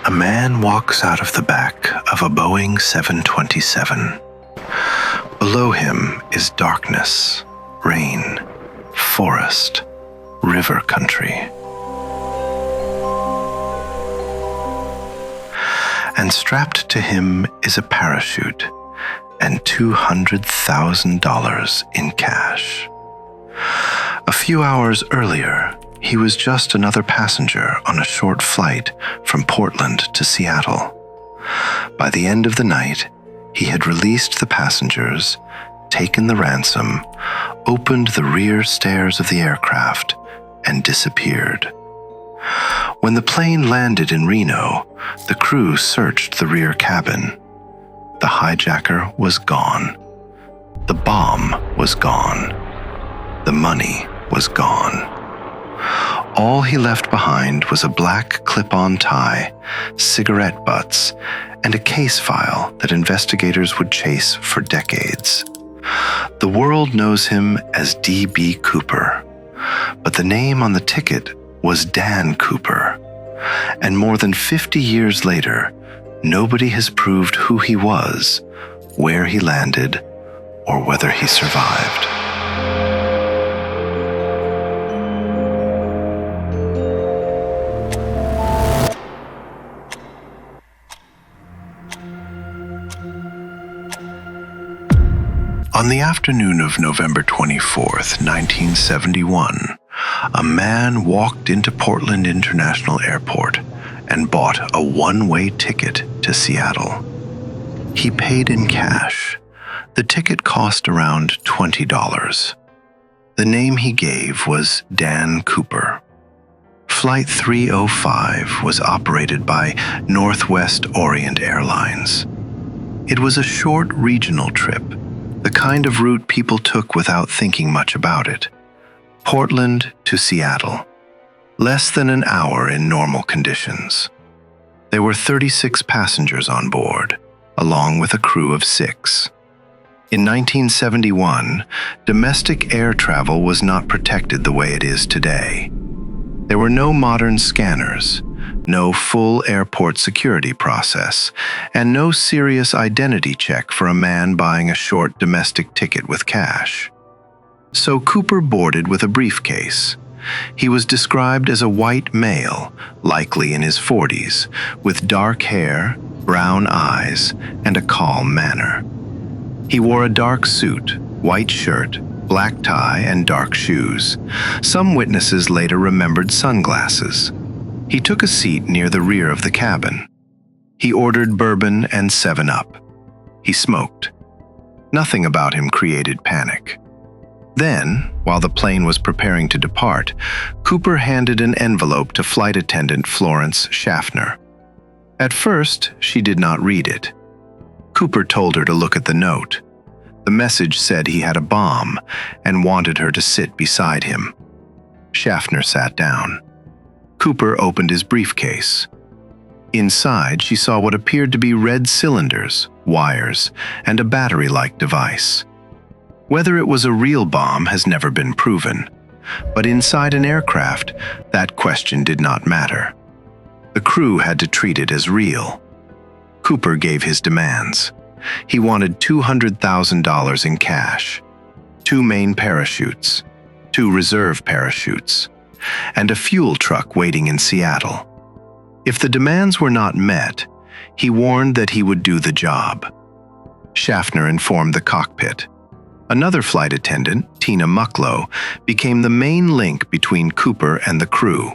A man walks out of the back of a Boeing 727. Below him is darkness, rain, forest, river country. And strapped to him is a parachute and $200,000 in cash. A few hours earlier, he was just another passenger on a short flight from Portland to Seattle. By the end of the night, he had released the passengers, taken the ransom, opened the rear stairs of the aircraft, and disappeared. When the plane landed in Reno, the crew searched the rear cabin. The hijacker was gone. The bomb was gone. The money was gone. All he left behind was a black clip-on tie, cigarette butts, and a case file that investigators would chase for decades. The world knows him as D.B. Cooper, but the name on the ticket was Dan Cooper. And more than 50 years later, nobody has proved who he was, where he landed, or whether he survived. On the afternoon of November 24th, 1971, a man walked into Portland International Airport and bought a one-way ticket to Seattle. He paid in cash. The ticket cost around $20. The name he gave was Dan Cooper. Flight 305 was operated by Northwest Orient Airlines. It was a short regional trip, the kind of route people took without thinking much about it. Portland to Seattle, less than an hour in normal conditions. There were 36 passengers on board, along with a crew of 6. In 1971, domestic air travel was not protected the way it is today. There were no modern scanners, no full airport security process, and no serious identity check for a man buying a short domestic ticket with cash. So Cooper boarded with a briefcase. He was described as a white male, likely in his 40s, with dark hair, brown eyes, and a calm manner. He wore a dark suit, white shirt, black tie, and dark shoes. Some witnesses later remembered sunglasses. He took a seat near the rear of the cabin. He ordered bourbon and 7-Up. He smoked. Nothing about him created panic. Then, while the plane was preparing to depart, Cooper handed an envelope to flight attendant Florence Schaffner. At first, she did not read it. Cooper told her to look at the note. The message said he had a bomb and wanted her to sit beside him. Schaffner sat down. Cooper opened his briefcase. Inside, she saw what appeared to be red cylinders, wires, and a battery-like device. Whether it was a real bomb has never been proven, but inside an aircraft, that question did not matter. The crew had to treat it as real. Cooper gave his demands. He wanted $200,000 in cash, 2 main parachutes, 2 reserve parachutes, and a fuel truck waiting in Seattle. If the demands were not met, he warned that he would do the job. Schaffner informed the cockpit. Another flight attendant, Tina MacLeod, became the main link between Cooper and the crew.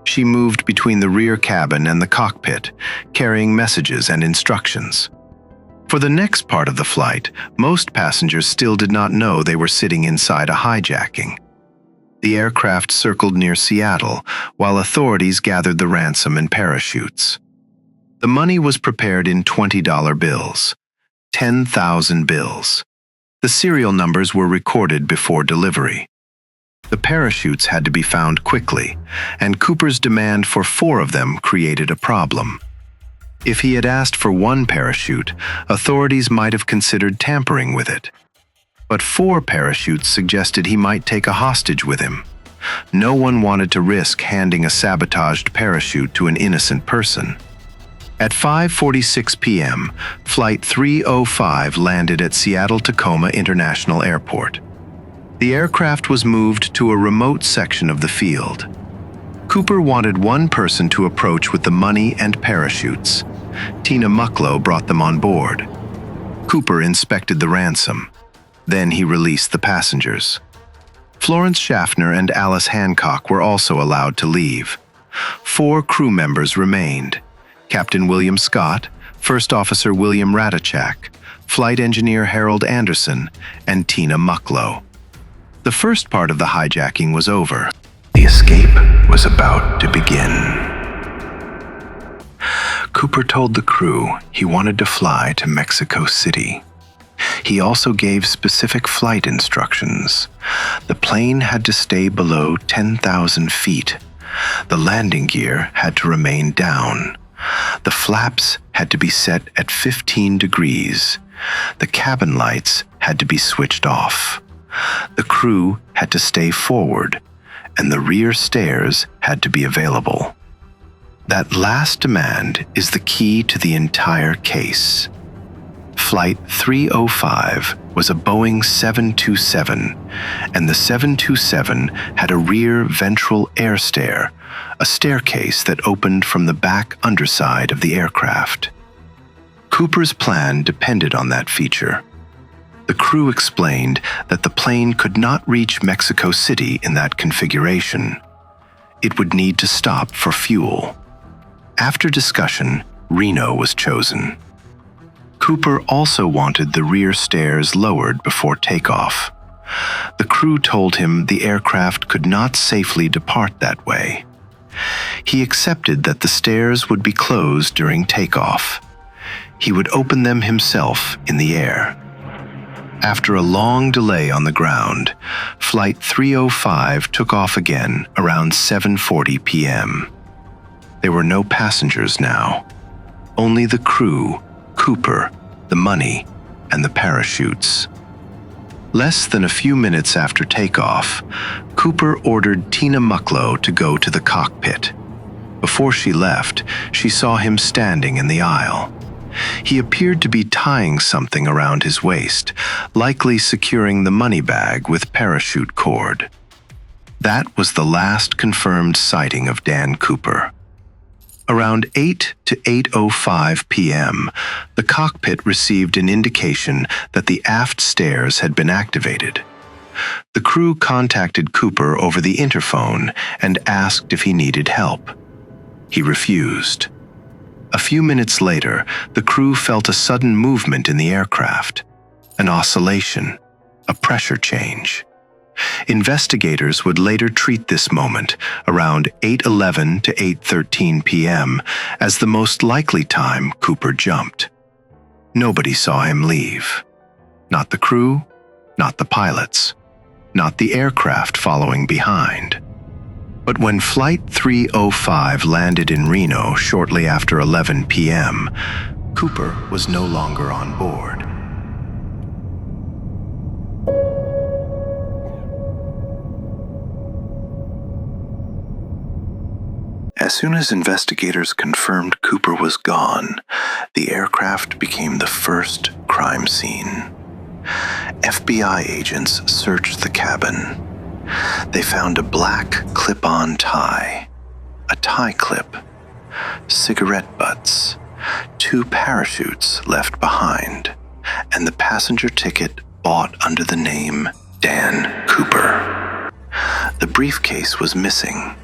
She moved between the rear cabin and the cockpit, carrying messages and instructions. For the next part of the flight, most passengers still did not know they were sitting inside a hijacking. The aircraft circled near Seattle, while authorities gathered the ransom and parachutes. The money was prepared in $20 bills, 10,000 bills. The serial numbers were recorded before delivery. The parachutes had to be found quickly, and Cooper's demand for 4 of them created a problem. If he had asked for 1 parachute, authorities might have considered tampering with it. But 4 parachutes suggested he might take a hostage with him. No one wanted to risk handing a sabotaged parachute to an innocent person. At 5:46 p.m., Flight 305 landed at Seattle-Tacoma International Airport. The aircraft was moved to a remote section of the field. Cooper wanted 1 person to approach with the money and parachutes. Tina MacLeod brought them on board. Cooper inspected the ransom. Then he released the passengers. Florence Schaffner and Alice Hancock were also allowed to leave. 4 crew members remained: Captain William Scott, First Officer William Radachak, Flight Engineer Harold Anderson, and Tina MacLeod. The first part of the hijacking was over. The escape was about to begin. Cooper told the crew he wanted to fly to Mexico City. He also gave specific flight instructions. The plane had to stay below 10,000 feet. The landing gear had to remain down. The flaps had to be set at 15 degrees. The cabin lights had to be switched off. The crew had to stay forward, and the rear stairs had to be available. That last demand is the key to the entire case. Flight 305 was a Boeing 727, and the 727 had a rear ventral air stair, a staircase that opened from the back underside of the aircraft. Cooper's plan depended on that feature. The crew explained that the plane could not reach Mexico City in that configuration. It would need to stop for fuel. After discussion, Reno was chosen. Cooper also wanted the rear stairs lowered before takeoff. The crew told him the aircraft could not safely depart that way. He accepted that the stairs would be closed during takeoff. He would open them himself in the air. After a long delay on the ground, Flight 305 took off again around 7:40 p.m. There were no passengers now, only the crew, Cooper, the money, and the parachutes. Less than a few minutes after takeoff, Cooper ordered Tina MacLeod to go to the cockpit. Before she left, she saw him standing in the aisle. He appeared to be tying something around his waist, likely securing the money bag with parachute cord. That was the last confirmed sighting of Dan Cooper. Around 8 to 8:05 p.m., the cockpit received an indication that the aft stairs had been activated. The crew contacted Cooper over the interphone and asked if he needed help. He refused. A few minutes later, the crew felt a sudden movement in the aircraft, an oscillation, a pressure change. Investigators would later treat this moment, around 8:11 to 8:13 p.m., as the most likely time Cooper jumped. Nobody saw him leave. Not the crew, not the pilots, not the aircraft following behind. But when Flight 305 landed in Reno shortly after 11 p.m., Cooper was no longer on board. As soon as investigators confirmed Cooper was gone, the aircraft became the first crime scene. FBI agents searched the cabin. They found a black clip-on tie, a tie clip, cigarette butts, 2 parachutes left behind, and the passenger ticket bought under the name Dan Cooper. The briefcase was missing.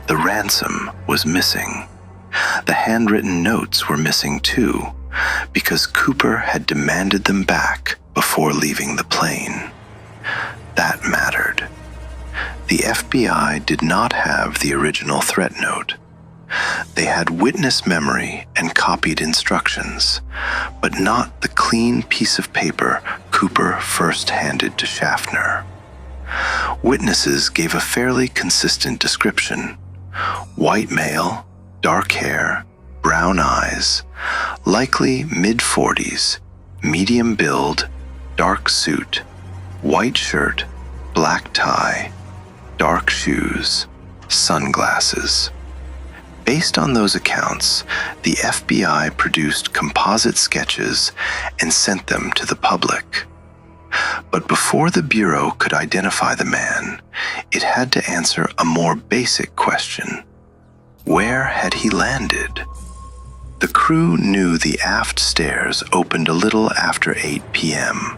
The ransom was missing. The handwritten notes were missing too, because Cooper had demanded them back before leaving the plane. That mattered. The FBI did not have the original threat note. They had witness memory and copied instructions, but not the clean piece of paper Cooper first handed to Schaffner. Witnesses gave a fairly consistent description: white male, dark hair, brown eyes, likely mid-40s, medium build, dark suit, white shirt, black tie, dark shoes, sunglasses. Based on those accounts, the FBI produced composite sketches and sent them to the public. But before the Bureau could identify the man, it had to answer a more basic question: where had he landed? The crew knew the aft stairs opened a little after 8 p.m.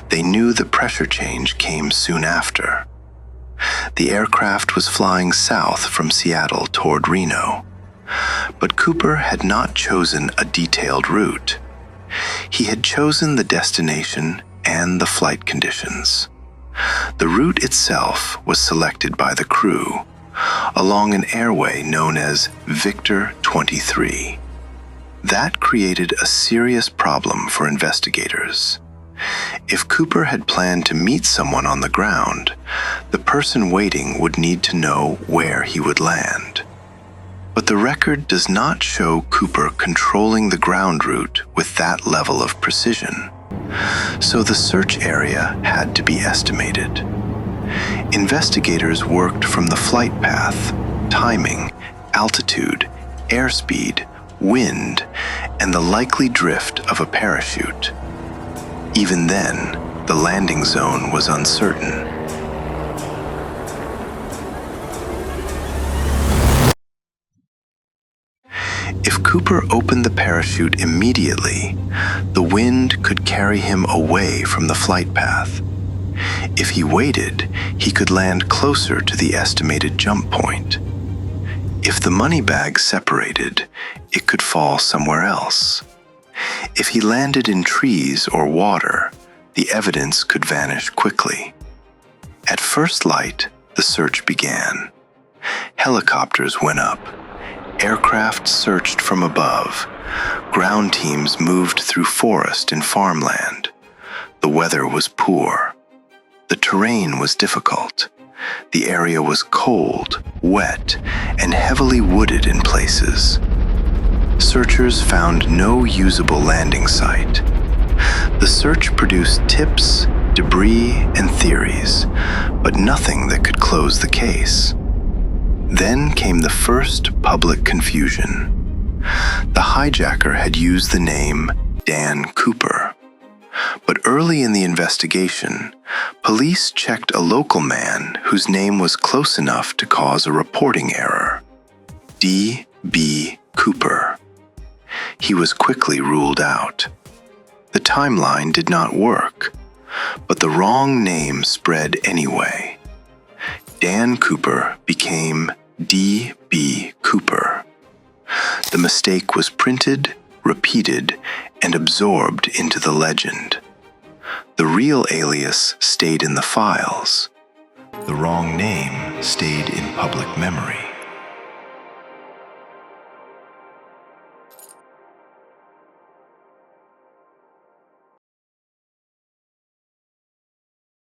They knew the pressure change came soon after. The aircraft was flying south from Seattle toward Reno. But Cooper had not chosen a detailed route. He had chosen the destination and the flight conditions. The route itself was selected by the crew, along an airway known as Victor 23. That created a serious problem for investigators. If Cooper had planned to meet someone on the ground, the person waiting would need to know where he would land. But the record does not show Cooper controlling the ground route with that level of precision. So the search area had to be estimated. Investigators worked from the flight path, timing, altitude, airspeed, wind, and the likely drift of a parachute. Even then, the landing zone was uncertain. If Cooper opened the parachute immediately, the wind could carry him away from the flight path. If he waited, he could land closer to the estimated jump point. If the money bag separated, it could fall somewhere else. If he landed in trees or water, the evidence could vanish quickly. At first light, the search began. Helicopters went up. Aircraft searched from above. Ground teams moved through forest and farmland. The weather was poor. The terrain was difficult. The area was cold, wet, and heavily wooded in places. Searchers found no usable landing site. The search produced tips, debris, and theories, but nothing that could close the case. Then came the first public confusion. The hijacker had used the name Dan Cooper. But early in the investigation, police checked a local man whose name was close enough to cause a reporting error: D.B. Cooper. He was quickly ruled out. The timeline did not work, but the wrong name spread anyway. Dan Cooper became D.B. Cooper. The mistake was printed, repeated, and absorbed into the legend. The real alias stayed in the files. The wrong name stayed in public memory.